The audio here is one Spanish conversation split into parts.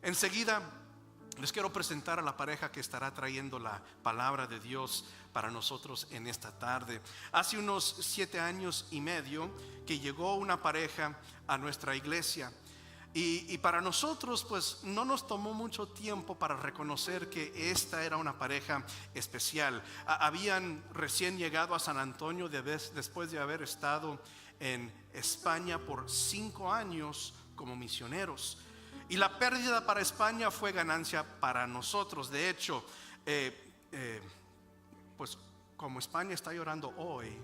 Enseguida les quiero presentar a la pareja que estará trayendo la palabra de Dios para nosotros en esta tarde. Hace unos 7 años y medio que llegó una pareja a nuestra iglesia. Y para nosotros pues no nos tomó mucho tiempo para reconocer que esta era una pareja especial. Habían recién llegado a San Antonio después de haber estado en España por 5 años como misioneros. Y la pérdida para España fue ganancia para nosotros. De hecho, pues como España está llorando hoy,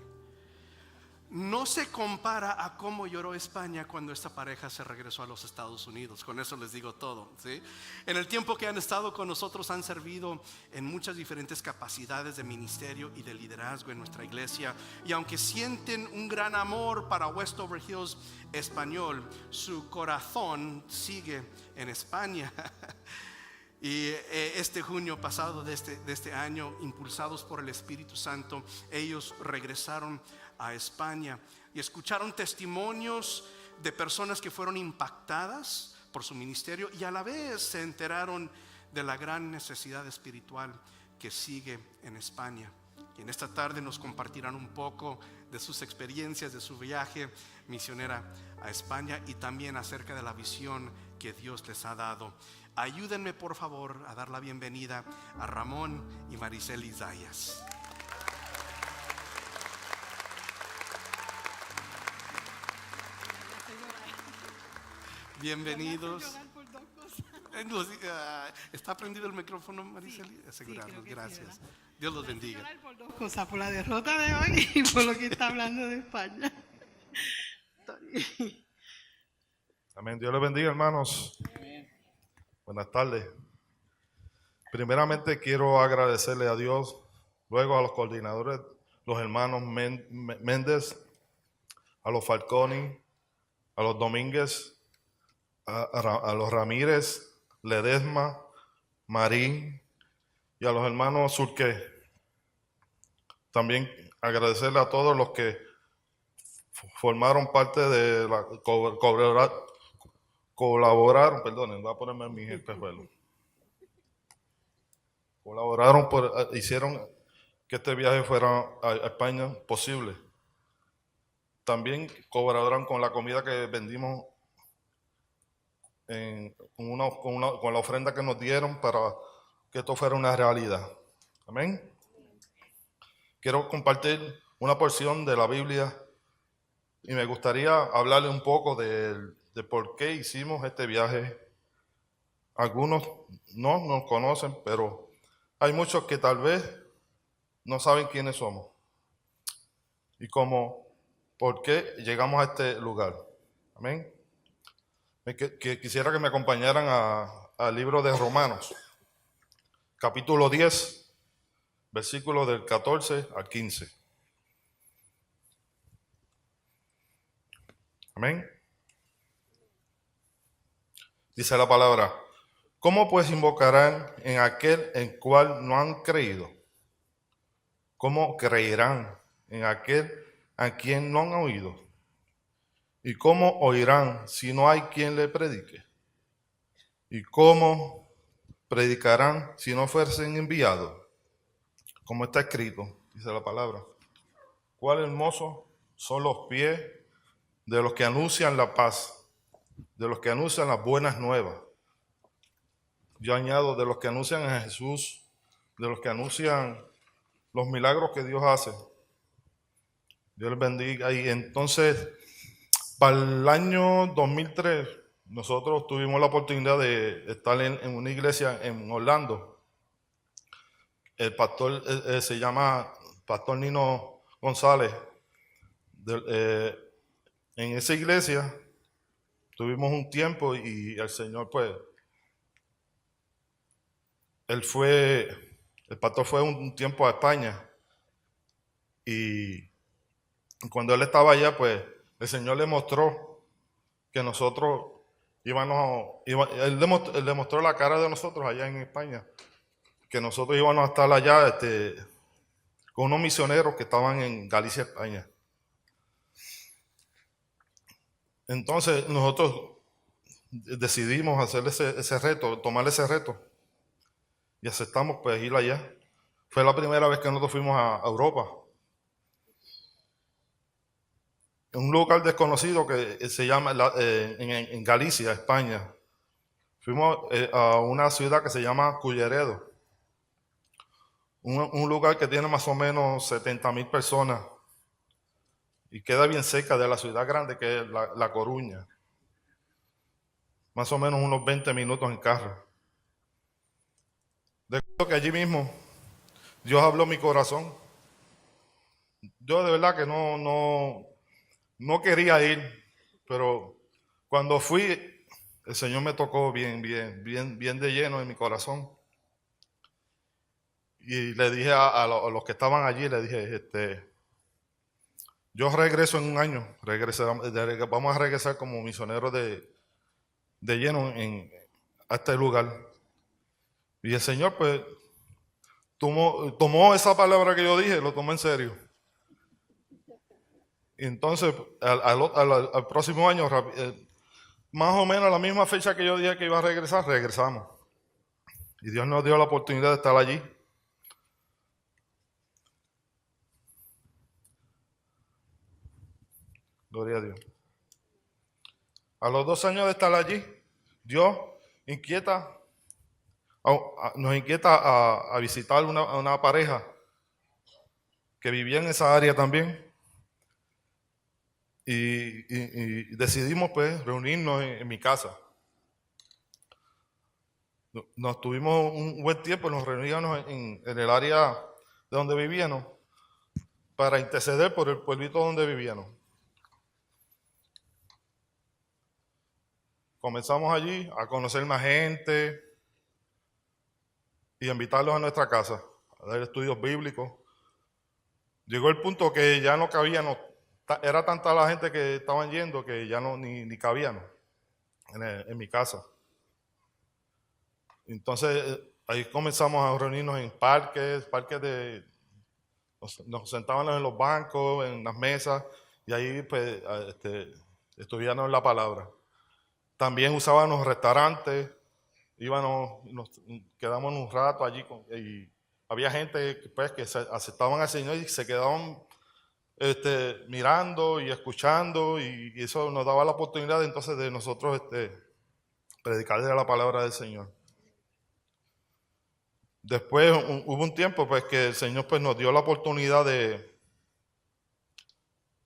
no se compara a cómo lloró España cuando esta pareja se regresó a los Estados Unidos. Con eso les digo todo, ¿sí? En el tiempo que han estado con nosotros han servido en muchas diferentes capacidades de ministerio y de liderazgo en nuestra iglesia. Y aunque sienten un gran amor para Westover Hills español, su corazón sigue en España. Y este junio pasado de este año, impulsados por el Espíritu Santo, ellos regresaron a España y escucharon testimonios de personas que fueron impactadas por su ministerio y a la vez se enteraron de la gran necesidad espiritual que sigue en España. Y en esta tarde nos compartirán un poco de sus experiencias, de su viaje misionera a España y también acerca de la visión que Dios les ha dado. Ayúdenme por favor a dar la bienvenida a Ramón y Mariceli Zayas. Bienvenidos. ¿Está prendido el micrófono, Mariceli? Sí, Asegurarnos, sí, gracias. sí, Dios los bendiga. Por 2 cosas, por la derrota de hoy y por lo que está hablando de España. Amén. Dios les bendiga, hermanos. Amén. Buenas tardes. Primeramente quiero agradecerle a Dios, luego a los coordinadores, los hermanos Méndez, a los Falconi, a los Domínguez, a los Ramírez, Ledesma, Marín y a los hermanos Surqué. También agradecerle a todos los que formaron parte de la colaboraron, perdonen, voy a ponerme en mi espejuelo. Colaboraron, hicieron que este viaje fuera a España posible. También colaboraron con la comida que vendimos, con la ofrenda que nos dieron para que esto fuera una realidad. Amén. Quiero compartir una porción de la Biblia y me gustaría hablarle un poco de por qué hicimos este viaje. Algunos no nos conocen, pero hay muchos que tal vez no saben quiénes somos y por qué llegamos a este lugar. Amén. Quisiera que me acompañaran al libro de Romanos, capítulo 10, versículos del 14 al 15. Amén. Dice la palabra: ¿cómo pues invocarán en aquel en cual no han creído? ¿Cómo creerán en aquel a quien no han oído? ¿Y cómo oirán si no hay quien le predique? ¿Y cómo predicarán si no fuesen enviados? Como está escrito, dice la palabra: cuán hermosos son los pies de los que anuncian la paz, de los que anuncian las buenas nuevas. Yo añado, de los que anuncian a Jesús, de los que anuncian los milagros que Dios hace. Dios les bendiga. Y entonces, para el año 2003, nosotros tuvimos la oportunidad de estar en una iglesia en Orlando. El pastor se llama Pastor Nino González. En esa iglesia tuvimos un tiempo y el Señor, pues, el pastor fue un tiempo a España y cuando él estaba allá, pues, el Señor le mostró que nosotros él le mostró la cara de nosotros allá en España, que nosotros íbamos a estar allá con unos misioneros que estaban en Galicia, España. Entonces nosotros decidimos hacer ese reto, tomar ese reto y aceptamos pues ir allá. Fue la primera vez que nosotros fuimos a Europa. En un lugar desconocido que se llama en Galicia, España. Fuimos a una ciudad que se llama Culleredo. Un lugar que tiene más o menos 70,000 personas y queda bien cerca de la ciudad grande que es La Coruña. Más o menos unos 20 minutos en carro. Recuerdo que allí mismo Dios habló mi corazón. Yo de verdad que no quería ir, pero cuando fui, el Señor me tocó bien de lleno en mi corazón. Y le dije a los que estaban allí, le dije, yo regreso en un año, vamos a regresar como misioneros de lleno a este lugar. Y el Señor pues tomó esa palabra que yo dije, lo tomó en serio. Y entonces al próximo año, más o menos a la misma fecha que yo dije que iba a regresar, regresamos. Y Dios nos dio la oportunidad de estar allí. Gloria a Dios. A los 2 años de estar allí, Dios nos inquieta a visitar a una pareja que vivía en esa área también. Y decidimos pues reunirnos en mi casa. Nos tuvimos un buen tiempo, nos reuníamos en el área de donde vivíamos para interceder por el pueblito donde vivíamos. Comenzamos allí a conocer más gente y a invitarlos a nuestra casa, a dar estudios bíblicos. Llegó el punto que ya no cabíamos, era tanta la gente que estaban yendo que ya no ni cabíamos en mi casa. Entonces ahí comenzamos a reunirnos en parques nos sentábamos en los bancos, en las mesas, y ahí pues estudiábamos la palabra. También usábamos restaurantes, nos quedamos un rato allí y había gente pues, que aceptaban al Señor y se quedaban mirando y escuchando, y eso nos daba la oportunidad entonces de nosotros predicarle la palabra del Señor. Después hubo un tiempo pues que el Señor pues nos dio la oportunidad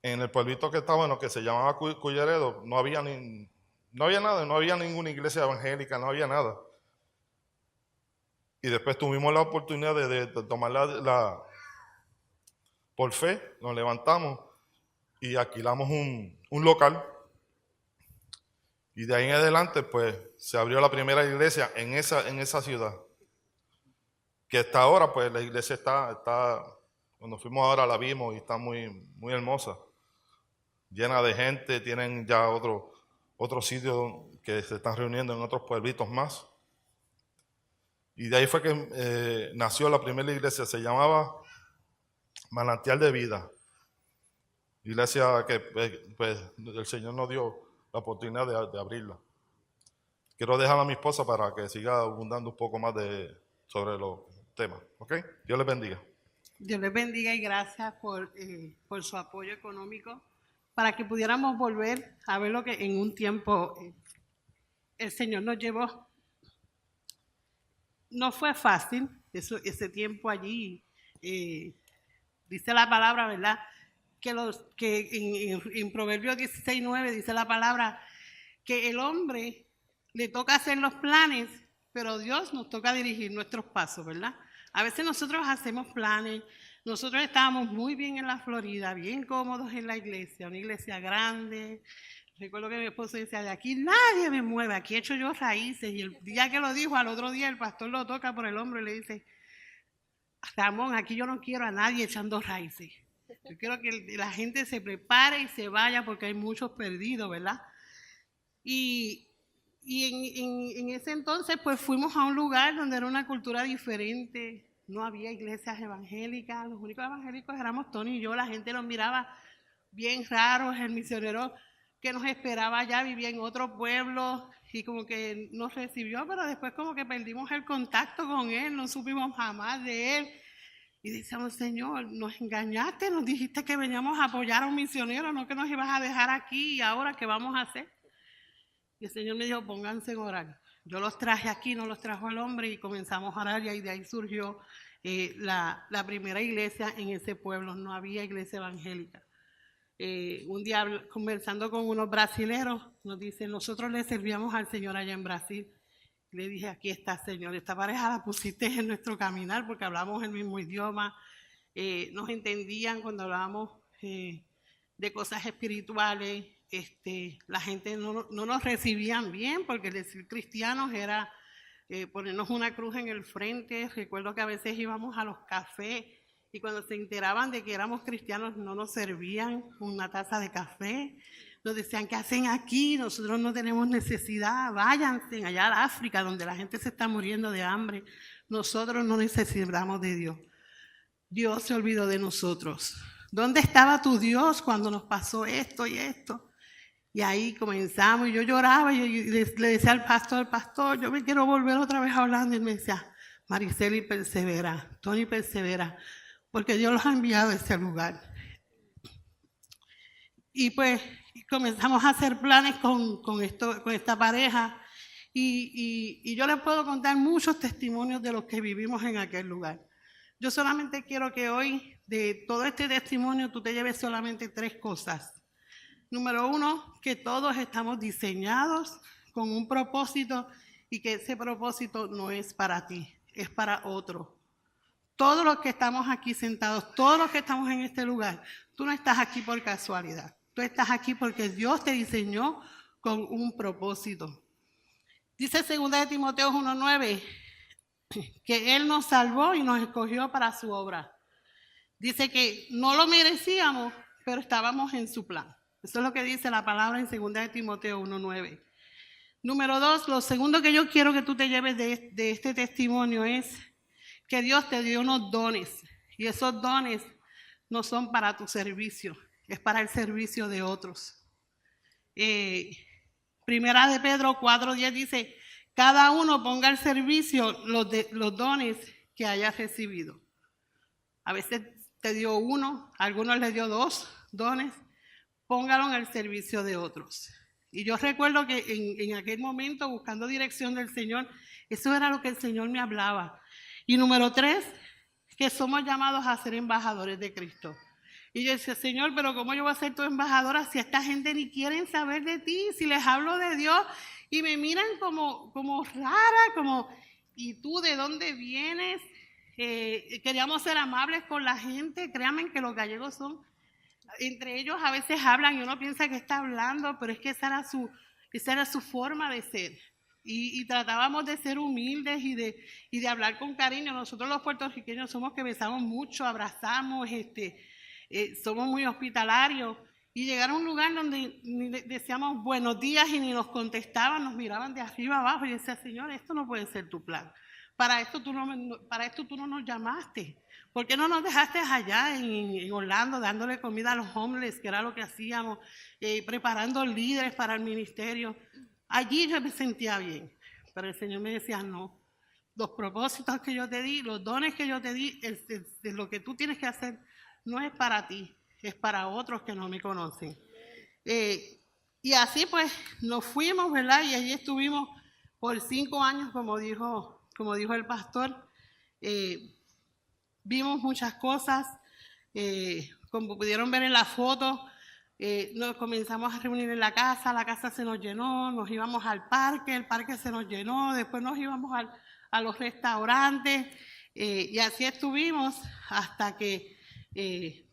en el pueblito que estábamos, que se llamaba Culleredo, no había nada, no había ninguna iglesia evangélica, no había nada. Y después tuvimos la oportunidad de tomar por fe, nos levantamos y alquilamos un local. Y de ahí en adelante pues se abrió la primera iglesia en esa ciudad. Que hasta ahora pues la iglesia está, cuando fuimos ahora la vimos y está muy, muy hermosa, llena de gente, tienen ya otro sitio que se están reuniendo en otros pueblitos más. Y de ahí fue que nació la primera iglesia, se llamaba Manantial de Vida. Iglesia que pues, el Señor nos dio la oportunidad de abrirla. Quiero dejar a mi esposa para que siga abundando un poco más sobre los temas. ¿Ok? Dios les bendiga. Dios les bendiga y gracias por su apoyo económico para que pudiéramos volver a ver lo que en un tiempo el Señor nos llevó. No fue fácil ese tiempo allí. Dice la palabra, ¿verdad? Que en Proverbios 16:9 dice la palabra que el hombre le toca hacer los planes, pero Dios nos toca dirigir nuestros pasos, ¿verdad? A veces nosotros hacemos planes. Nosotros estábamos muy bien en la Florida, bien cómodos en la iglesia, una iglesia grande. Recuerdo que mi esposo decía, de aquí nadie me mueve, aquí he hecho yo raíces. Y el día que lo dijo, al otro día el pastor lo toca por el hombro y le dice, Ramón, aquí yo no quiero a nadie echando raíces. Yo quiero que la gente se prepare y se vaya porque hay muchos perdidos, ¿verdad? Y en ese entonces pues fuimos a un lugar donde era una cultura diferente, no había iglesias evangélicas, los únicos evangélicos éramos Tony y yo, la gente nos miraba bien raros, el misionero que nos esperaba allá, vivía en otro pueblo y como que nos recibió, pero después como que perdimos el contacto con él, no supimos jamás de él. Y decíamos, Señor, nos engañaste, nos dijiste que veníamos a apoyar a un misionero, no que nos ibas a dejar aquí, y ahora, ¿qué vamos a hacer? Y el Señor me dijo, pónganse a orar. Yo los traje aquí, no los trajo el hombre, y comenzamos a orar, y de ahí surgió la primera iglesia en ese pueblo. No había iglesia evangélica. Un día conversando con unos brasileros, nos dicen, nosotros le servíamos al Señor allá en Brasil. Le dije, aquí está, Señor, esta pareja la pusiste en nuestro caminar porque hablamos el mismo idioma, nos entendían cuando hablábamos de cosas espirituales. La gente no nos recibían bien porque decir cristianos era ponernos una cruz en el frente. Recuerdo que a veces íbamos a los cafés y cuando se enteraban de que éramos cristianos no nos servían una taza de café. Nos decían, ¿qué hacen aquí? Nosotros no tenemos necesidad, váyanse allá a África donde la gente se está muriendo de hambre. Nosotros no necesitamos de Dios. Dios se olvidó de nosotros. ¿Dónde estaba tu Dios cuando nos pasó esto y esto? Y ahí comenzamos y yo lloraba y le decía al pastor, yo me quiero volver otra vez hablando. Y él me decía, Mariceli, persevera, Tony, persevera, porque Dios los ha enviado a ese lugar. Y pues comenzamos a hacer planes con esta pareja y yo les puedo contar muchos testimonios de los que vivimos en aquel lugar. Yo solamente quiero que hoy, de todo este testimonio, tú te lleves solamente 3 cosas. Número 1, que todos estamos diseñados con un propósito y que ese propósito no es para ti, es para otro. Todos los que estamos aquí sentados, todos los que estamos en este lugar, tú no estás aquí por casualidad. Tú estás aquí porque Dios te diseñó con un propósito. Dice 2 Timoteo 1:9 que Él nos salvó y nos escogió para su obra. Dice que no lo merecíamos, pero estábamos en su plan. Eso es lo que dice la palabra en 2 Timoteo 1:9. Número 2, lo segundo que yo quiero que tú te lleves de este testimonio es que Dios te dio unos dones y esos dones no son para tu servicio, es para el servicio de otros. Primera de Pedro 4:10 dice, cada uno ponga al servicio los dones que haya recibido. A veces te dio 1, a algunos les dio 2 dones, póngalo en el servicio de otros. Y yo recuerdo que en aquel momento, buscando dirección del Señor, eso era lo que el Señor me hablaba. Y número 3, que somos llamados a ser embajadores de Cristo. Y yo decía, Señor, pero ¿cómo yo voy a ser tu embajadora si esta gente ni quieren saber de ti? Si les hablo de Dios y me miran como rara, ¿y tú de dónde vienes? Queríamos ser amables con la gente. Créanme que los gallegos son, entre ellos a veces hablan y uno piensa que está hablando, pero es que esa era su forma de ser. Y tratábamos de ser humildes y de hablar con cariño. Nosotros los puertorriqueños somos que besamos mucho, abrazamos, somos muy hospitalarios. Y llegar a un lugar donde decíamos buenos días y ni nos contestaban, nos miraban de arriba abajo y decía, Señor, esto no puede ser tu plan. Para esto tú no nos llamaste. ¿Por qué no nos dejaste allá en Orlando dándole comida a los homeless, que era lo que hacíamos, preparando líderes para el ministerio? Allí yo me sentía bien, pero el Señor me decía, no, los propósitos que yo te di, los dones que yo te di, lo que tú tienes que hacer no es para ti, es para otros que no me conocen. Y así pues nos fuimos, ¿verdad? Y allí estuvimos por 5 años, como dijo el pastor. Vimos muchas cosas, como pudieron ver en la foto. Nos comenzamos a reunir en la casa se nos llenó, nos íbamos al parque, el parque se nos llenó, después nos íbamos a los restaurantes y así estuvimos hasta que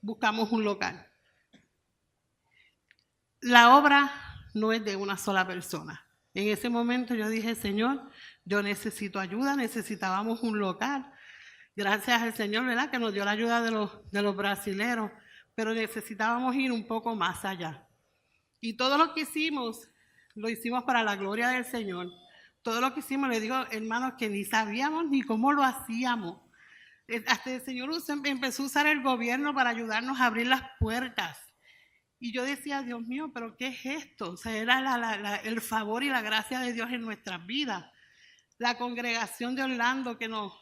buscamos un local. La obra no es de una sola persona. En ese momento yo dije, Señor, yo necesito ayuda, necesitábamos un local. Gracias al Señor, ¿verdad?, que nos dio la ayuda de los brasileros, pero necesitábamos ir un poco más allá. Y todo lo que hicimos, lo hicimos para la gloria del Señor. Todo lo que hicimos, le digo, hermanos, que ni sabíamos ni cómo lo hacíamos. Hasta el Señor empezó a usar el gobierno para ayudarnos a abrir las puertas. Y yo decía, Dios mío, ¿pero qué es esto? O sea, era el favor y la gracia de Dios en nuestras vidas. La congregación de Orlando que nos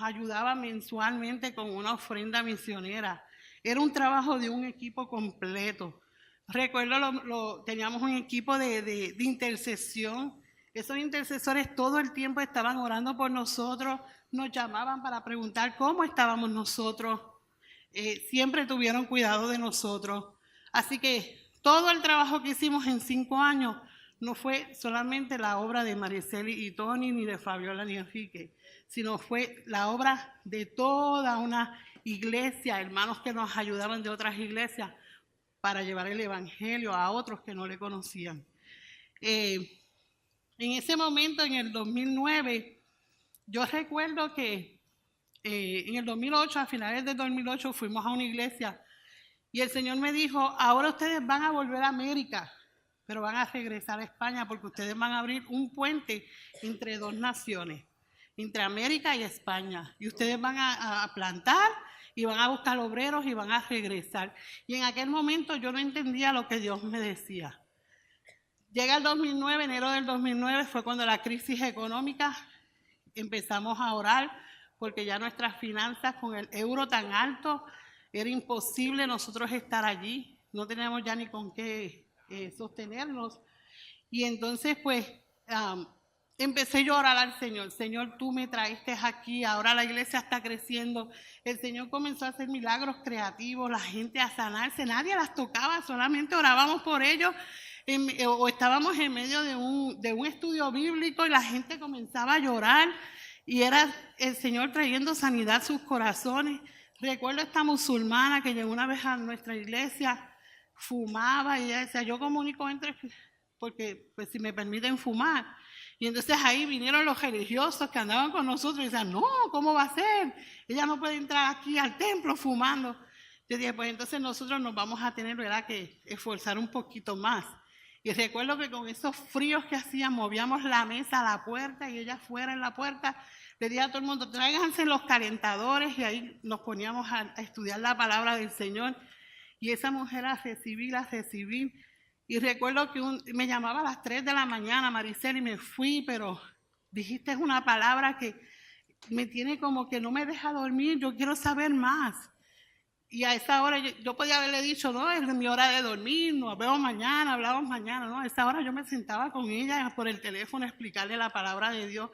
ayudaba mensualmente con una ofrenda misionera. Era un trabajo de un equipo completo. Recuerdo, teníamos un equipo de intercesión. Esos intercesores todo el tiempo estaban orando por nosotros, nos llamaban para preguntar cómo estábamos nosotros. Siempre tuvieron cuidado de nosotros. Así que todo el trabajo que hicimos en 5 años no fue solamente la obra de Mariceli y Tony, ni de Fabiola ni Enrique, sino fue la obra de toda una iglesia, hermanos que nos ayudaban de otras iglesias para llevar el evangelio a otros que no le conocían. En ese momento, en el 2009, yo recuerdo que en el 2008, a finales del 2008, fuimos a una iglesia y el Señor me dijo, ahora ustedes van a volver a América, pero van a regresar a España porque ustedes van a abrir un puente entre 2 naciones, entre América y España. Y ustedes van a plantar y van a buscar obreros y van a regresar. Y en aquel momento yo no entendía lo que Dios me decía. Llega el 2009, enero del 2009, fue cuando la crisis económica, empezamos a orar porque ya nuestras finanzas con el euro tan alto, era imposible nosotros estar allí. No teníamos ya ni con qué sostenernos. Y entonces pues empecé yo a orar al Señor. Señor, tú me traíste aquí, ahora la iglesia está creciendo. El Señor comenzó a hacer milagros creativos, la gente a sanarse, nadie las tocaba, solamente orábamos por ellos. O estábamos en medio de un estudio bíblico y la gente comenzaba a llorar y era el Señor trayendo sanidad a sus corazones. Recuerdo esta musulmana que llegó una vez a nuestra iglesia, fumaba y ella decía, yo comunico entre, porque pues si me permiten fumar. Y entonces ahí vinieron los religiosos que andaban con nosotros y decían, no, ¿cómo va a ser? Ella no puede entrar aquí al templo fumando. Yo dije, pues entonces nosotros nos vamos a tener, ¿verdad?, que esforzar un poquito más. Y recuerdo que con esos fríos que hacían, movíamos la mesa a la puerta y ella fuera en la puerta, le decía a todo el mundo, tráiganse los calentadores y ahí nos poníamos a estudiar la palabra del Señor. Y esa mujer a recibir. Y recuerdo que me llamaba a las 3 de la mañana, Mariceli, y me fui, pero dijiste una palabra que me tiene como que no me deja dormir, yo quiero saber más. Y a esa hora yo podía haberle dicho, no, es mi hora de dormir, nos vemos mañana, hablamos mañana, ¿no? A esa hora yo me sentaba con ella por el teléfono a explicarle la palabra de Dios.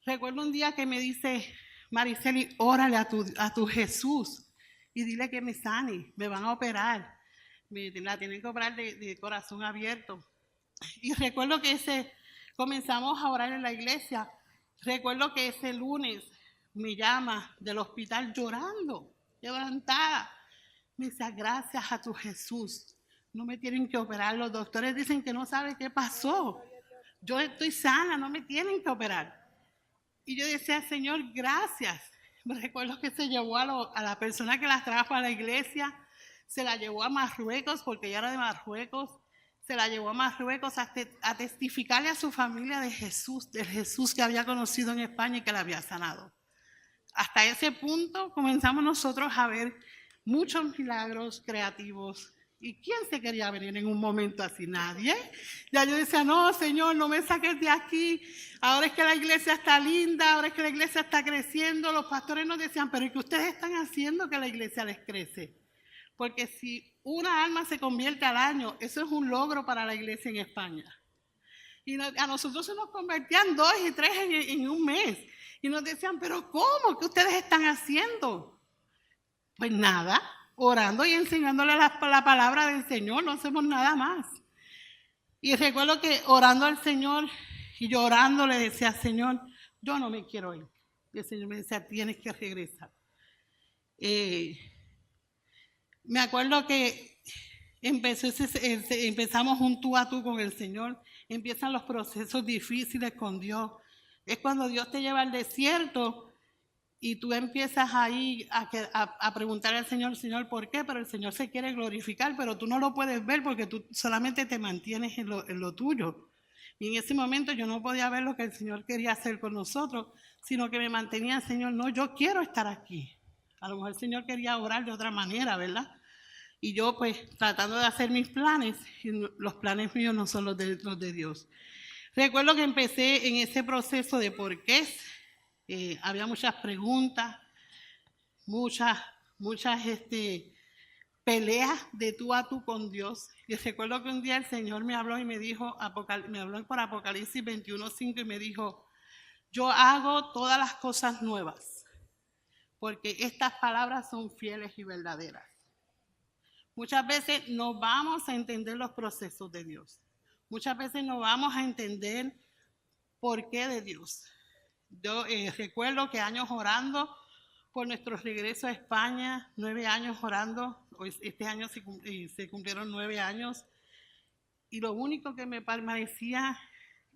Recuerdo un día que me dice, Mariceli, órale a tu Jesús y dile que me sane, me van a operar, la tienen que operar de corazón abierto. Y recuerdo que comenzamos a orar en la iglesia, recuerdo que ese lunes me llama del hospital llorando, levantada, me dice, gracias a tu Jesús, no me tienen que operar, los doctores dicen que no saben qué pasó, yo estoy sana, no me tienen que operar. Y yo decía, Señor, gracias. Me recuerdo que se llevó a la persona que las trajo a la iglesia, se la llevó a Marruecos, porque ella era de Marruecos, se la llevó a Marruecos a testificarle a su familia de Jesús, del Jesús que había conocido en España y que la había sanado. Hasta ese punto comenzamos nosotros a ver muchos milagros creativos. ¿Y quién se quería venir en un momento así? Nadie. Ya yo decía, no, Señor, no me saques de aquí. Ahora es que la iglesia está linda, ahora es que la iglesia está creciendo. Los pastores nos decían, pero ¿y qué ustedes están haciendo que la iglesia les crece? Porque si una alma se convierte al año, eso es un logro para la iglesia en España. Y a nosotros se nos convertían 2 y 3 en un mes. Y nos decían, pero ¿cómo? ¿Qué ustedes están haciendo? Pues nada, orando y enseñándole la palabra del Señor, no hacemos nada más. Y recuerdo que orando al Señor y llorando le decía, Señor, yo no me quiero ir. Y el Señor me decía, tienes que regresar. Me acuerdo que empezamos un tú a tú con el Señor, empiezan los procesos difíciles con Dios. Es cuando Dios te lleva al desierto y tú empiezas ahí a preguntarle al Señor, Señor, ¿por qué? Pero el Señor se quiere glorificar, pero tú no lo puedes ver porque tú solamente te mantienes en lo tuyo. Y en ese momento yo no podía ver lo que el Señor quería hacer con nosotros, sino que me mantenía, Señor, no, yo quiero estar aquí. A lo mejor el Señor quería orar de otra manera, ¿verdad? Y yo pues tratando de hacer mis planes, y los planes míos no son los de Dios. Recuerdo que empecé en ese proceso de por qué. Había muchas preguntas, muchas peleas de tú a tú con Dios. Y recuerdo que un día el Señor me habló y me dijo, me habló por Apocalipsis 21:5 y me dijo, yo hago todas las cosas nuevas, porque estas palabras son fieles y verdaderas. Muchas veces no vamos a entender los procesos de Dios. Muchas veces no vamos a entender por qué de Dios. Yo recuerdo que años orando por nuestro regreso a España, 9 años orando, este año se cumplieron 9 años, y lo único que me permanecía,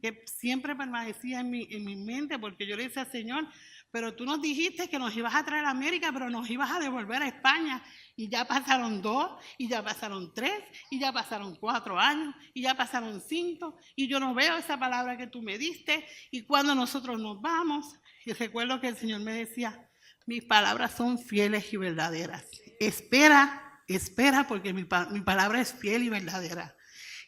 que siempre permanecía en mi mente, porque yo le decía, Señor, pero tú nos dijiste que nos ibas a traer a América, pero nos ibas a devolver a España, y ya pasaron 2, y ya pasaron 3, y ya pasaron 4 años, y ya pasaron 5, y yo no veo esa palabra que tú me diste, y cuando nosotros nos vamos, y recuerdo que el Señor me decía, mis palabras son fieles y verdaderas. Espera, porque mi palabra es fiel y verdadera.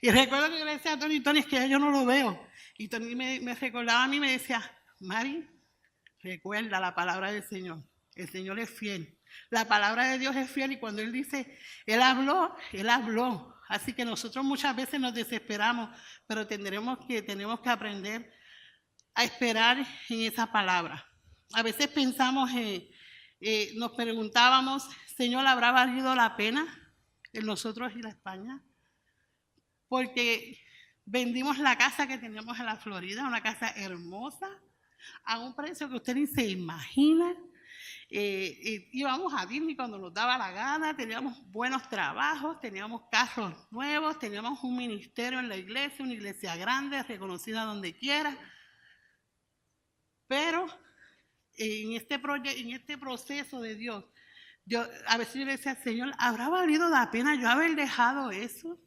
Y recuerdo que yo le decía a Tony, es que yo no lo veo. Y Tony me recordaba a mí y me decía, Mari, recuerda la palabra del Señor. El Señor es fiel. La palabra de Dios es fiel y cuando Él dice, Él habló. Así que nosotros muchas veces nos desesperamos, pero tenemos que aprender a esperar en esa palabra. A veces pensamos, nos preguntábamos, Señor, ¿habrá valido la pena en nosotros ir a España? Porque vendimos la casa que teníamos en la Florida, una casa hermosa, a un precio que usted ni se imagina. Íbamos a Disney cuando nos daba la gana, teníamos buenos trabajos, teníamos carros nuevos, teníamos un ministerio en la iglesia, una iglesia grande, reconocida donde quiera. Pero en este proceso de Dios, a veces yo le decía, Señor, ¿habrá valido la pena yo haber dejado eso?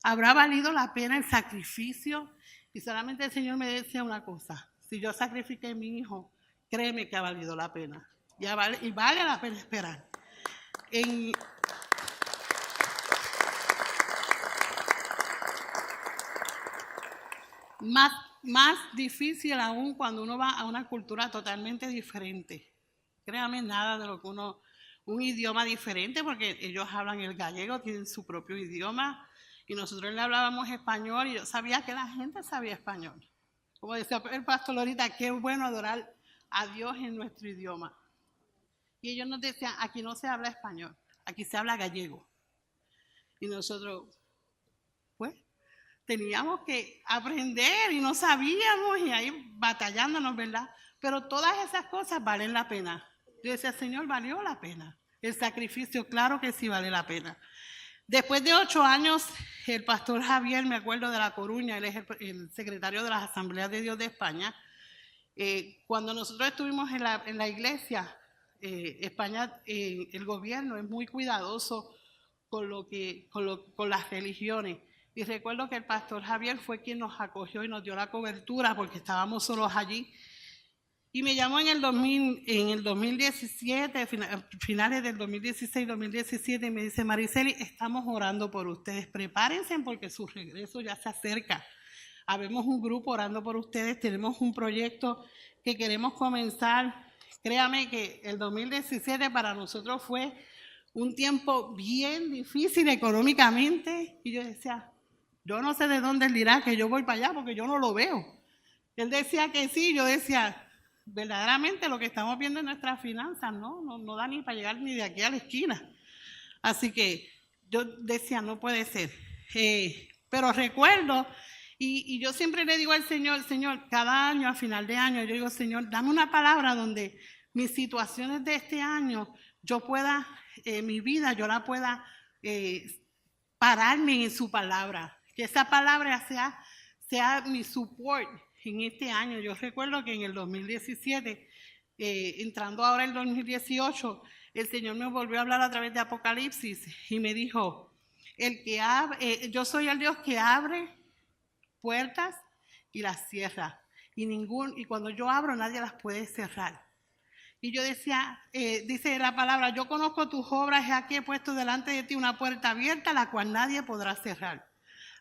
¿Habrá valido la pena el sacrificio? Y solamente el Señor me decía una cosa, si yo sacrifiqué a mi hijo, créeme que ha valido la pena. Y vale la pena esperar. Más difícil aún cuando uno va a una cultura totalmente diferente. Créame, nada de lo que un idioma diferente, porque ellos hablan el gallego, tienen su propio idioma, y nosotros le hablábamos español, y yo sabía que la gente sabía español. Como decía el pastor ahorita, qué bueno adorar a Dios en nuestro idioma. Y ellos nos decían, aquí no se habla español, aquí se habla gallego. Y nosotros, pues, teníamos que aprender y no sabíamos y ahí batallándonos, ¿verdad? Pero todas esas cosas valen la pena. Yo decía, Señor, ¿valió la pena? El sacrificio, claro que sí vale la pena. Después de 8 años, el pastor Javier, me acuerdo de La Coruña, él es el secretario de las Asambleas de Dios de España. Cuando nosotros estuvimos en la iglesia, España, el gobierno es muy cuidadoso con las religiones. Y recuerdo que el pastor Javier fue quien nos acogió y nos dio la cobertura porque estábamos solos allí. Y me llamó en el 2017, finales del 2016-2017, y me dice, Mariceli, estamos orando por ustedes, prepárense porque su regreso ya se acerca. Habemos un grupo orando por ustedes, tenemos un proyecto que queremos comenzar. Créame que el 2017 para nosotros fue un tiempo bien difícil económicamente. Y yo decía, yo no sé de dónde él dirá que yo voy para allá porque yo no lo veo. Él decía que sí, yo decía, verdaderamente lo que estamos viendo en nuestras finanzas no da ni para llegar ni de aquí a la esquina. Así que yo decía, no puede ser. Pero recuerdo, y yo siempre le digo al Señor, cada año, a final de año, yo digo, Señor, dame una palabra donde mis situaciones de este año, yo pueda, mi vida, yo la pueda pararme en su palabra. Que esa palabra sea mi support en este año. Yo recuerdo que en el 2017, entrando ahora el 2018, el Señor me volvió a hablar a través de Apocalipsis y me dijo, yo soy el Dios que abre puertas y las cierra. Y cuando yo abro, nadie las puede cerrar. Y yo decía, dice la palabra, yo conozco tus obras, y aquí he puesto delante de ti una puerta abierta, la cual nadie podrá cerrar.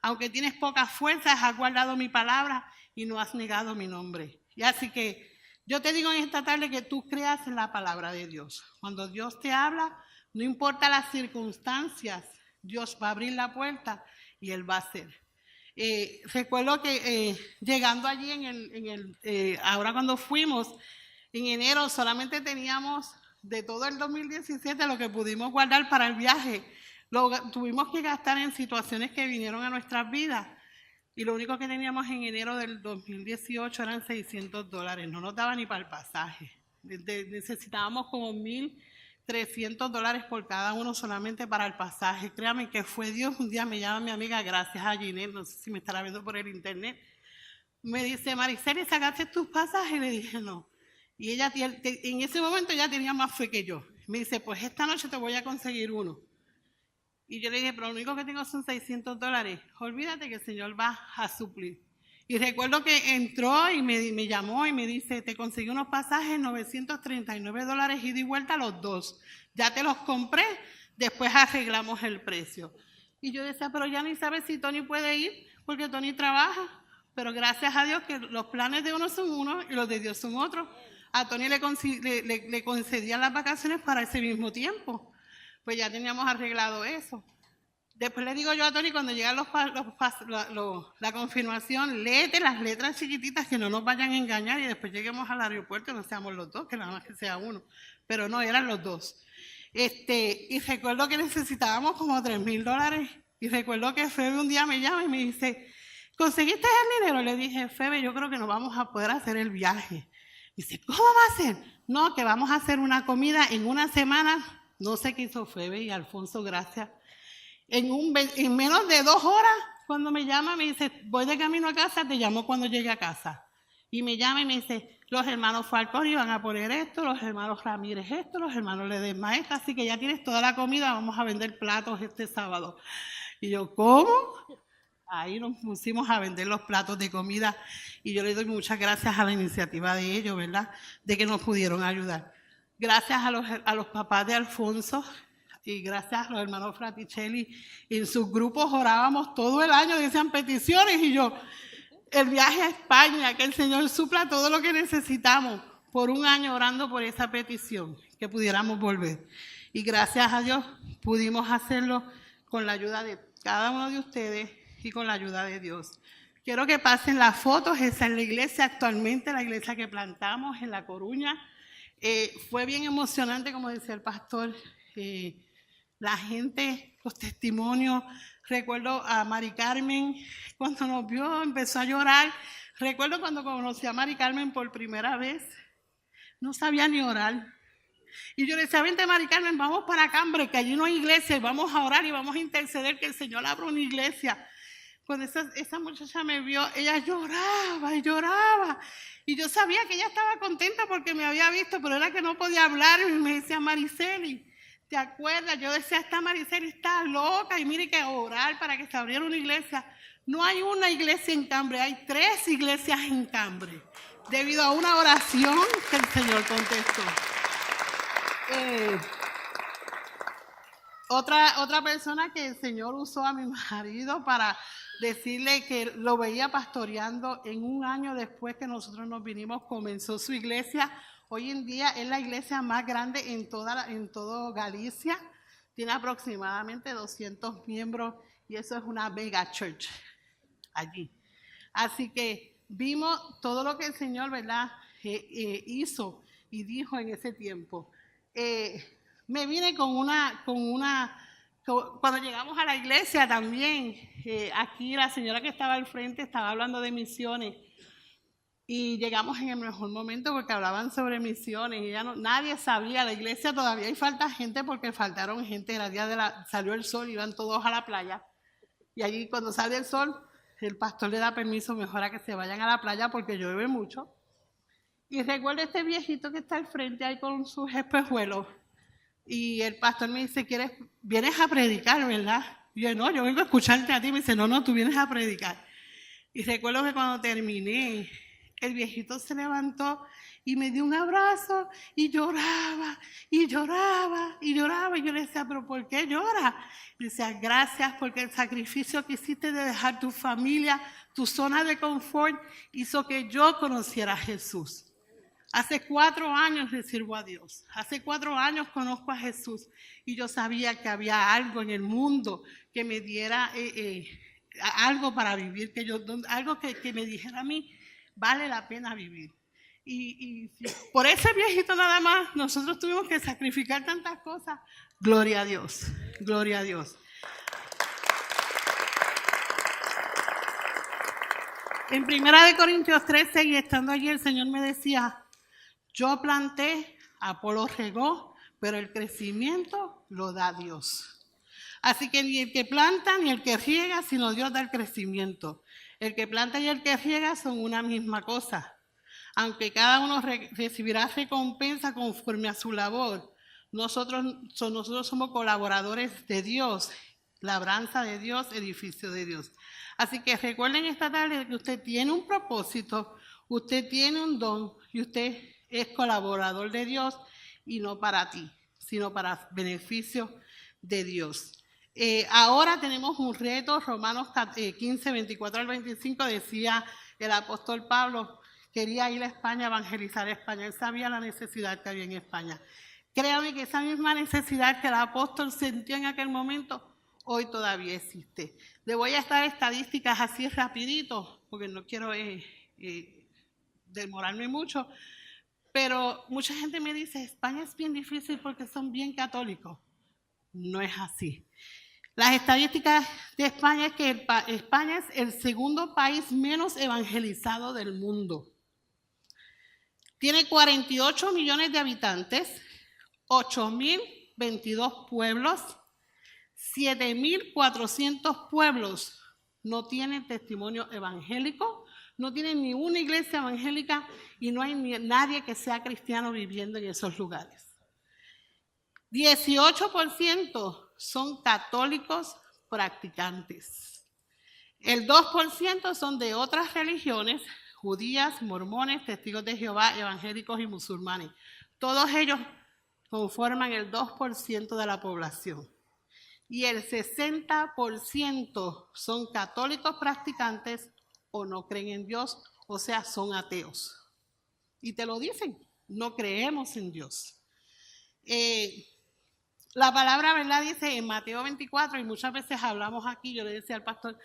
Aunque tienes pocas fuerzas, has guardado mi palabra y no has negado mi nombre. Y así que yo te digo en esta tarde que tú creas en la palabra de Dios. Cuando Dios te habla, no importa las circunstancias, Dios va a abrir la puerta y Él va a hacer. Recuerdo que llegando allí ahora cuando fuimos, en enero solamente teníamos de todo el 2017 lo que pudimos guardar para el viaje. Lo tuvimos que gastar en situaciones que vinieron a nuestras vidas. Y lo único que teníamos en enero del 2018 eran $600. No nos daba ni para el pasaje. Necesitábamos como $1,300 por cada uno solamente para el pasaje. Créame que fue Dios. Un día me llama mi amiga, gracias a Ginette, no sé si me estará viendo por el internet. Me dice, Mariceli, ¿sacaste tus pasajes? Le dije, no. Y ella en ese momento ya tenía más fe que yo. Me dice, pues esta noche te voy a conseguir uno. Y yo le dije, pero lo único que tengo son $600. Olvídate que el Señor va a suplir. Y recuerdo que entró y me llamó y me dice, te conseguí unos pasajes, $939 ida y vuelta los dos. Ya te los compré, después arreglamos el precio. Y yo decía, pero ya ni sabes si Tony puede ir, porque Tony trabaja. Pero gracias a Dios que los planes de uno son unos y los de Dios son otros. A Tony le concedían las vacaciones para ese mismo tiempo. Pues ya teníamos arreglado eso. Después le digo yo a Tony, cuando llega la confirmación, léete las letras chiquititas que no nos vayan a engañar y después lleguemos al aeropuerto y no seamos los dos, que nada más que sea uno. Pero no, eran los dos. Y recuerdo que necesitábamos como $3,000. Y recuerdo que Febe un día me llama y me dice, ¿conseguiste el dinero? Le dije, Febe, yo creo que no vamos a poder hacer el viaje. Dice, ¿cómo va a ser? No, que vamos a hacer una comida en una semana. No sé qué hizo Febe y Alfonso, gracias. En menos de 2 horas, cuando me llama, me dice, voy de camino a casa, te llamo cuando llegue a casa. Y me llama y me dice, los hermanos Falcón iban a poner esto, los hermanos Ramírez esto, los hermanos Ledesma esto, así que ya tienes toda la comida, vamos a vender platos este sábado. Y yo, ¿cómo? Ahí nos pusimos a vender los platos de comida y yo le doy muchas gracias a la iniciativa de ellos, ¿verdad? De que nos pudieron ayudar. Gracias a los papás de Alfonso y gracias a los hermanos Fraticelli. En sus grupos orábamos todo el año, decían peticiones y yo, el viaje a España, que el Señor supla todo lo que necesitamos, por un año orando por esa petición, que pudiéramos volver. Y gracias a Dios pudimos hacerlo con la ayuda de cada uno de ustedes y con la ayuda de Dios. Quiero que pasen las fotos. Esa es la iglesia actualmente, la iglesia que plantamos en La Coruña. Fue bien emocionante, como decía el pastor, la gente, los testimonios. Recuerdo a Mari Carmen, cuando nos vio empezó a llorar. Recuerdo cuando conocí a Mari Carmen por primera vez, no sabía ni orar. Y yo le decía, vente Mari Carmen, vamos para Cambre, que allí no hay iglesia, y vamos a orar y vamos a interceder que el Señor abra una iglesia. Cuando esa muchacha me vio, ella lloraba y lloraba. Y yo sabía que ella estaba contenta porque me había visto, pero era que no podía hablar. Y me decía, Mariceli, ¿te acuerdas? Yo decía, esta Mariceli está loca y mire que orar para que se abriera una iglesia. No hay una iglesia en Cambre, hay 3 iglesias en Cambre, debido a una oración que el Señor contestó. Otra persona que el Señor usó a mi marido para decirle que lo veía pastoreando en un año después que nosotros nos vinimos, comenzó su iglesia. Hoy en día es la iglesia más grande en todo Galicia. Tiene aproximadamente 200 miembros y eso es una mega church allí. Así que vimos todo lo que el Señor, ¿verdad? Hizo y dijo en ese tiempo. Me vine cuando llegamos a la iglesia también, aquí la señora que estaba al frente estaba hablando de misiones y llegamos en el mejor momento porque hablaban sobre misiones y nadie sabía, la iglesia todavía hay falta gente porque faltaron gente, era día salió el sol, iban todos a la playa y allí cuando sale el sol el pastor le da permiso mejor a que se vayan a la playa porque llueve mucho. Y recuerdo este viejito que está al frente ahí con sus espejuelos. Y el pastor me dice, vienes a predicar, ¿verdad? Y yo, no, yo vengo a escucharte a ti. Me dice, no, tú vienes a predicar. Y recuerdo que cuando terminé, el viejito se levantó y me dio un abrazo y lloraba y lloraba y lloraba. Y yo le decía, ¿pero por qué lloras? Y decía, gracias porque el sacrificio que hiciste de dejar tu familia, tu zona de confort, hizo que yo conociera a Jesús. Hace 4 años le sirvo a Dios. Hace 4 años conozco a Jesús y yo sabía que había algo en el mundo que me diera algo para vivir, algo que me dijera a mí, vale la pena vivir. Y por ese viejito nada más nosotros tuvimos que sacrificar tantas cosas. Gloria a Dios, gloria a Dios. En 1 Corintios 13, y estando allí, el Señor me decía, yo planté, Apolo regó, pero el crecimiento lo da Dios. Así que ni el que planta ni el que riega, sino Dios da el crecimiento. El que planta y el que riega son una misma cosa. Aunque cada uno recibirá recompensa conforme a su labor, nosotros somos colaboradores de Dios, labranza de Dios, edificio de Dios. Así que recuerden esta tarde que usted tiene un propósito, usted tiene un don y usted es colaborador de Dios y no para ti, sino para beneficio de Dios. Ahora tenemos un reto, Romanos 15, 24 al 25, decía el apóstol Pablo, quería ir a España, evangelizar a España, él sabía la necesidad que había en España. Créanme que esa misma necesidad que el apóstol sintió en aquel momento, hoy todavía existe. Le voy a estar estadísticas así rapidito, porque no quiero demorarme mucho, pero mucha gente me dice, España es bien difícil porque son bien católicos. No es así. Las estadísticas de España es que España es el segundo país menos evangelizado del mundo. Tiene 48 millones de habitantes, 8.022 pueblos, 7.400 pueblos no tienen testimonio evangélico, no tienen ni una iglesia evangélica y no hay nadie que sea cristiano viviendo en esos lugares. 18% son católicos practicantes. El 2% son de otras religiones, judías, mormones, testigos de Jehová, evangélicos y musulmanes. Todos ellos conforman el 2% de la población. Y el 60% son católicos practicantes o no creen en Dios, o sea, son ateos. Y te lo dicen, no creemos en Dios. La palabra, ¿verdad? Dice en Mateo 24, y muchas veces hablamos aquí, yo le decía al pastor,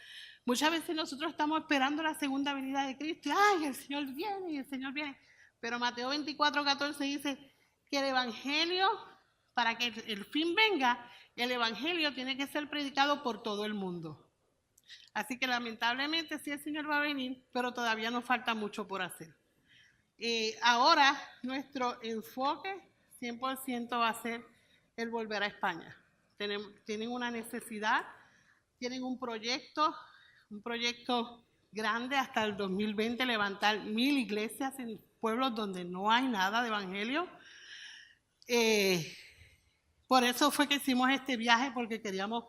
muchas veces nosotros estamos esperando la segunda venida de Cristo, y ¡ay, el Señor viene, y el Señor viene! Pero Mateo 24, 14 dice que el Evangelio, para que el fin venga, el Evangelio tiene que ser predicado por todo el mundo. Así que lamentablemente sí el Señor va a venir, pero todavía nos falta mucho por hacer. Ahora nuestro enfoque 100% va a ser el volver a España. Tienen una necesidad, tienen un proyecto grande hasta el 2020, levantar 1,000 iglesias en pueblos donde no hay nada de evangelio. Por eso fue que hicimos este viaje, porque queríamos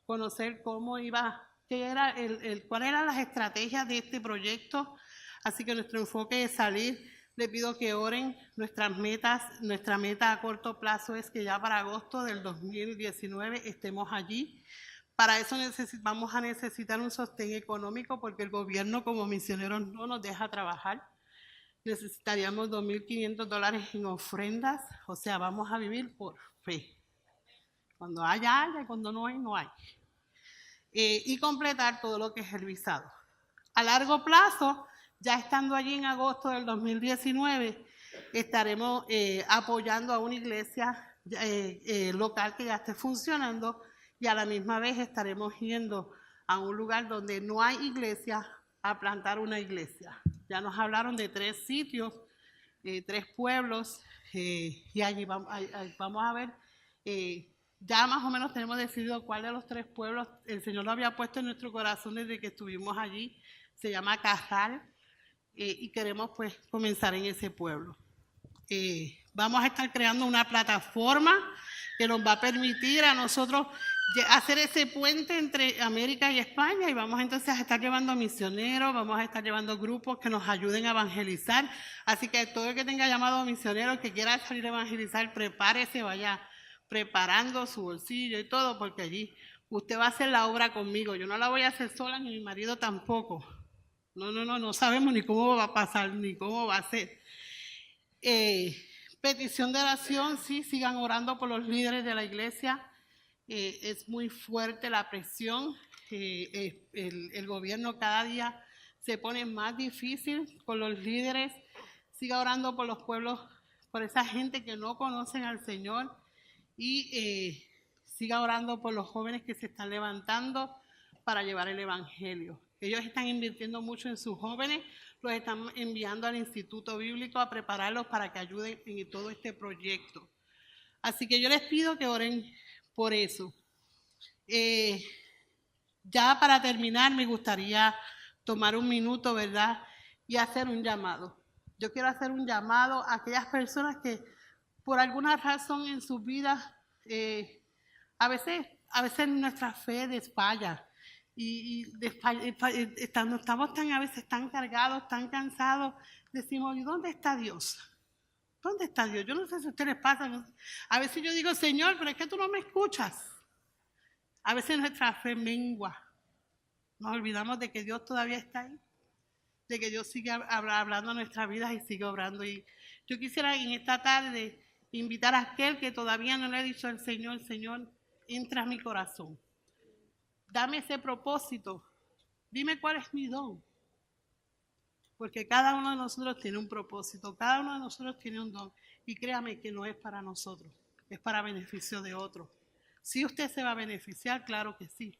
conocer cómo iba, cuáles eran las estrategias de este proyecto. Así que nuestro enfoque es salir. Le pido que oren nuestra meta a corto plazo es que ya para agosto del 2019 estemos allí. Para eso vamos a necesitar un sostén económico porque el gobierno como misioneros no nos deja trabajar. Necesitaríamos $2,500 en ofrendas, o sea, vamos a vivir por fe. Cuando haya, y cuando no hay, no hay. Y completar todo lo que es el visado. A largo plazo, ya estando allí en agosto del 2019, estaremos apoyando a una iglesia local que ya esté funcionando y a la misma vez estaremos yendo a un lugar donde no hay iglesia a plantar una iglesia. Ya nos hablaron de 3 sitios, 3 pueblos y allí vamos a ver. Ya más o menos tenemos decidido cuál de los 3 pueblos el Señor lo había puesto en nuestro corazón desde que estuvimos allí. Se llama Cajal. Y queremos pues comenzar en ese pueblo. Vamos a estar creando una plataforma que nos va a permitir a nosotros hacer ese puente entre América y España, y vamos entonces a estar llevando misioneros, vamos a estar llevando grupos que nos ayuden a evangelizar. Así que todo el que tenga llamado misionero, que quiera salir a evangelizar, prepárese, vaya preparando su bolsillo y todo, porque allí usted va a hacer la obra conmigo. Yo no la voy a hacer sola, ni mi marido tampoco. No sabemos ni cómo va a pasar, ni cómo va a ser. Petición de oración, sí, sigan orando por los líderes de la iglesia. Es muy fuerte la presión. El gobierno cada día se pone más difícil con los líderes. Siga orando por los pueblos, por esa gente que no conocen al Señor. Y siga orando por los jóvenes que se están levantando para llevar el evangelio. Ellos están invirtiendo mucho en sus jóvenes, los están enviando al Instituto Bíblico a prepararlos para que ayuden en todo este proyecto. Así que yo les pido que oren por eso. Ya para terminar, me gustaría tomar un minuto, ¿verdad? Y hacer un llamado. Yo quiero hacer un llamado a aquellas personas que por alguna razón en sus vidas, a veces nuestra fe desfalla. Estamos a veces tan cargados, tan cansados, decimos, ¿y dónde está Dios? ¿Dónde está Dios? Yo no sé si a ustedes les pasa. A veces yo digo, Señor, pero es que tú no me escuchas. A veces nuestra fe mengua. Nos olvidamos de que Dios todavía está ahí, de que Dios sigue hablando a nuestras vidas y sigue obrando. Y yo quisiera en esta tarde invitar a aquel que todavía no le ha dicho al Señor, Señor, entra a mi corazón. Dame ese propósito. Dime cuál es mi don. Porque cada uno de nosotros tiene un propósito. Cada uno de nosotros tiene un don. Y créame que no es para nosotros. Es para beneficio de otros. Si usted se va a beneficiar, claro que sí.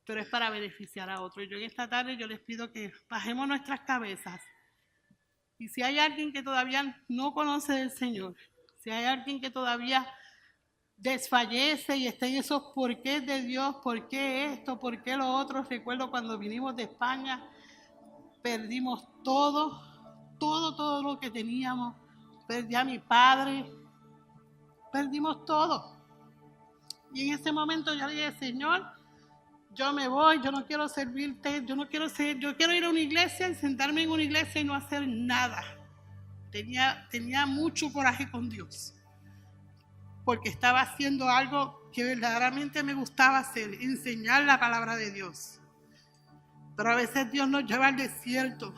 Pero es para beneficiar a otros. Yo en esta tarde yo les pido que bajemos nuestras cabezas. Y si hay alguien que todavía no conoce del Señor, si hay alguien que todavía desfallece y está en esos por qué de Dios, por qué esto, por qué lo otro. Recuerdo cuando vinimos de España, perdimos todo lo que teníamos. Perdí a mi padre, perdimos todo. Y en ese momento yo le dije, Señor, yo me voy, yo no quiero servirte, yo quiero ir a una iglesia y sentarme en una iglesia y no hacer nada. Tenía mucho coraje con Dios, porque estaba haciendo algo que verdaderamente me gustaba hacer, enseñar la palabra de Dios. Pero a veces Dios nos lleva al desierto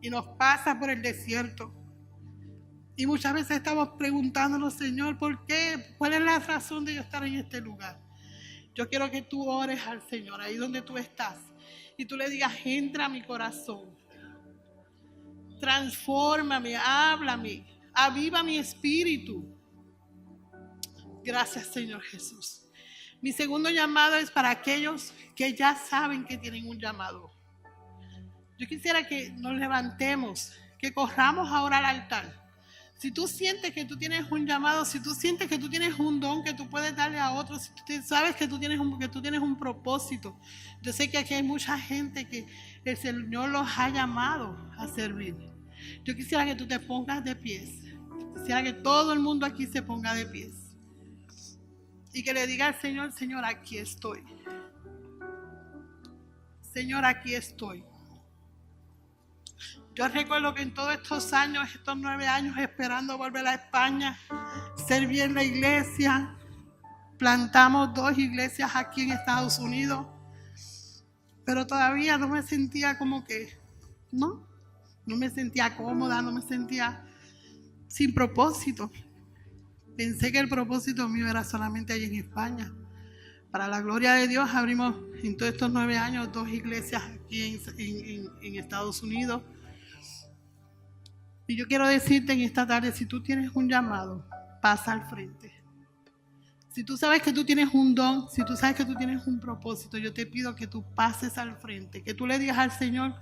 y nos pasa por el desierto. Y muchas veces estamos preguntándonos, Señor, ¿por qué? ¿Cuál es la razón de yo estar en este lugar? Yo quiero que tú ores al Señor, ahí donde tú estás, y tú le digas, entra a mi corazón. Transfórmame, háblame, aviva mi espíritu. Gracias, Señor Jesús. Mi segundo llamado es para aquellos que ya saben que tienen un llamado. Yo quisiera que nos levantemos, que corramos ahora al altar. Si tú sientes que tú tienes un llamado, si tú sientes que tú tienes un don que tú puedes darle a otros, si tú sabes que tú tienes un propósito. Yo sé que aquí hay mucha gente que el Señor los ha llamado a servir. Yo quisiera que tú te pongas de pies. Quisiera que todo el mundo aquí se ponga de pies. Y que le diga al Señor, Señor, aquí estoy. Señor, aquí estoy. Yo recuerdo que en todos estos años, estos 9 años esperando volver a España, serví en la iglesia, plantamos 2 iglesias aquí en Estados Unidos, pero todavía no me sentía como que, no me sentía cómoda, no me sentía sin propósito. Pensé que el propósito mío era solamente allí en España. Para la gloria de Dios abrimos en todos estos 9 años 2 iglesias aquí en Estados Unidos. Y yo quiero decirte en esta tarde, si tú tienes un llamado, pasa al frente. Si tú sabes que tú tienes un don, si tú sabes que tú tienes un propósito, yo te pido que tú pases al frente, que tú le digas al Señor,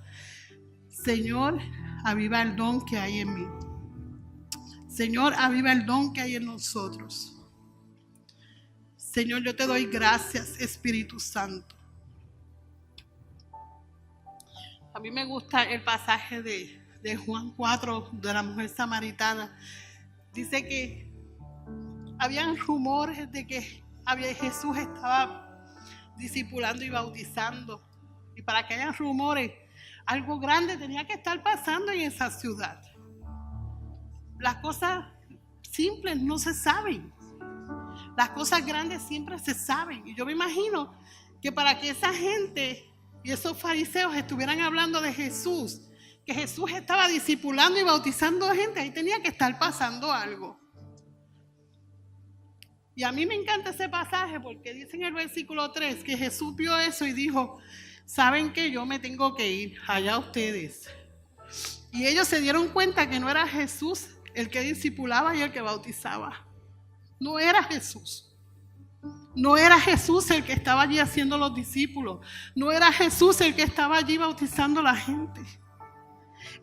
Señor, aviva el don que hay en mí. Señor, aviva el don que hay en nosotros. Señor, yo te doy gracias, Espíritu Santo. A mí me gusta el pasaje de Juan 4, de la mujer samaritana. Dice que habían rumores de que Jesús estaba discipulando y bautizando. Y para que hayan rumores, algo grande tenía que estar pasando en esa ciudad. Las cosas simples no se saben. Las cosas grandes siempre se saben. Y yo me imagino que para que esa gente y esos fariseos estuvieran hablando de Jesús, que Jesús estaba discipulando y bautizando gente, ahí tenía que estar pasando algo. Y a mí me encanta ese pasaje porque dice en el versículo 3 que Jesús vio eso y dijo: saben que yo me tengo que ir, allá ustedes. Y ellos se dieron cuenta que no era Jesús el que discipulaba y el que bautizaba. No era Jesús. No era Jesús el que estaba allí haciendo los discípulos. No era Jesús el que estaba allí bautizando a la gente.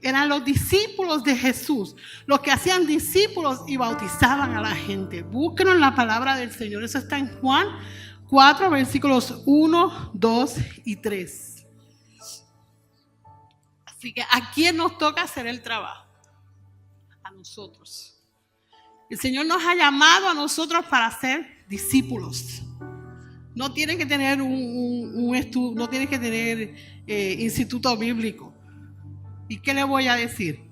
Eran los discípulos de Jesús los que hacían discípulos y bautizaban a la gente. Búsquenlo en la palabra del Señor. Eso está en Juan 4, versículos 1, 2 y 3. Así que ¿a quién nos toca hacer el trabajo? A nosotros. El Señor nos ha llamado a nosotros para ser discípulos. No tienen que tener un estudio, no tienen que tener instituto bíblico. ¿Y qué le voy a decir?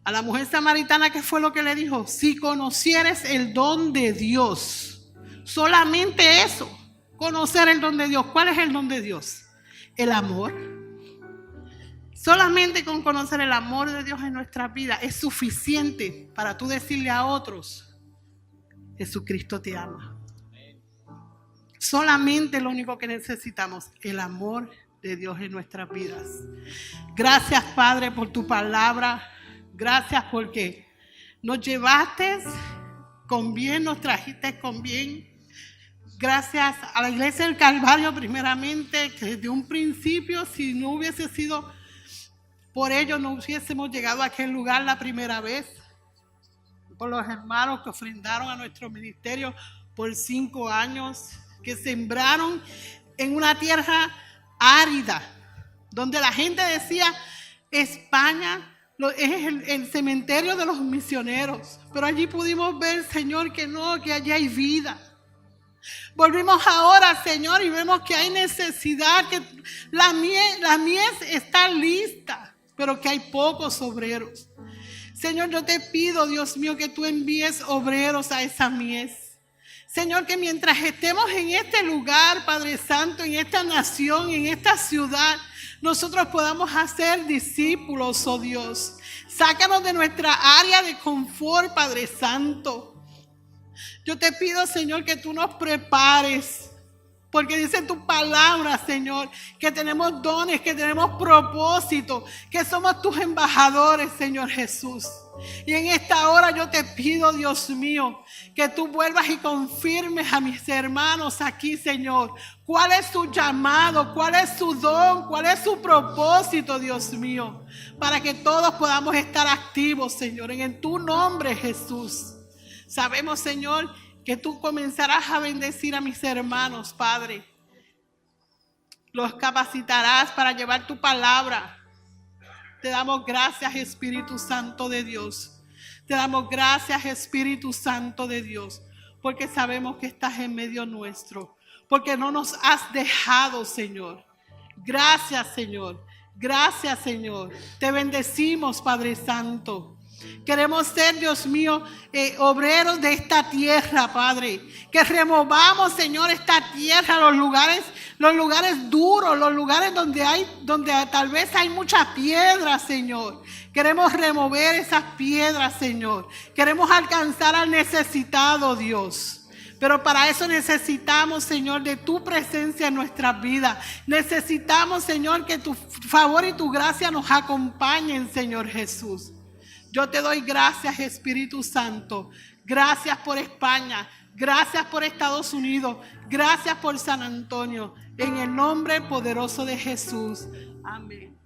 A la mujer samaritana, ¿qué fue lo que le dijo? Si conocieres el don de Dios, solamente eso, conocer el don de Dios. ¿Cuál es el don de Dios? El amor. Solamente con conocer el amor de Dios en nuestra vida es suficiente para tú decirle a otros: Jesucristo te ama. Solamente lo único que necesitamos, el amor de Dios en nuestras vidas. Gracias, Padre, por tu palabra. Gracias porque nos llevaste con bien, nos trajiste con bien. Gracias a la Iglesia del Calvario primeramente, que desde un principio, si no hubiese sido por ellos, no hubiésemos llegado a aquel lugar la primera vez. Por los hermanos que ofrendaron a nuestro ministerio por 5 años, que sembraron en una tierra árida, donde la gente decía: España es el cementerio de los misioneros. Pero allí pudimos ver, Señor, que no, que allí hay vida. Volvimos ahora, Señor, y vemos que hay necesidad, que la mies está lista, pero que hay pocos obreros. Señor, yo te pido, Dios mío, que tú envíes obreros a esa mies. Señor, que mientras estemos en este lugar, Padre Santo, en esta nación, en esta ciudad, nosotros podamos hacer discípulos, oh Dios. Sácanos de nuestra área de confort, Padre Santo. Yo te pido, Señor, que tú nos prepares, porque dice tu palabra, Señor, que tenemos dones, que tenemos propósito, que somos tus embajadores, Señor Jesús. Y en esta hora yo te pido, Dios mío, que tú vuelvas y confirmes a mis hermanos aquí, Señor, cuál es su llamado, cuál es su don, cuál es su propósito, Dios mío, para que todos podamos estar activos, Señor, en tu nombre, Jesús. Sabemos, Señor, que tú comenzarás a bendecir a mis hermanos, Padre. Los capacitarás para llevar tu palabra. Te damos gracias, Espíritu Santo de Dios. Te damos gracias, Espíritu Santo de Dios, porque sabemos que estás en medio nuestro, porque no nos has dejado, Señor. Gracias, Señor. Gracias, Señor. Te bendecimos, Padre Santo. Queremos ser, Dios mío, obreros de esta tierra, Padre. Que removamos, Señor, esta tierra, los lugares duros, los lugares donde tal vez hay mucha piedra, Señor. Queremos remover esas piedras, Señor. Queremos alcanzar al necesitado, Dios. Pero para eso necesitamos, Señor, de tu presencia en nuestras vidas. Necesitamos, Señor, que tu favor y tu gracia nos acompañen, Señor Jesús. Yo te doy gracias, Espíritu Santo. Gracias por España. Gracias por Estados Unidos. Gracias por San Antonio. En el nombre poderoso de Jesús. Amén.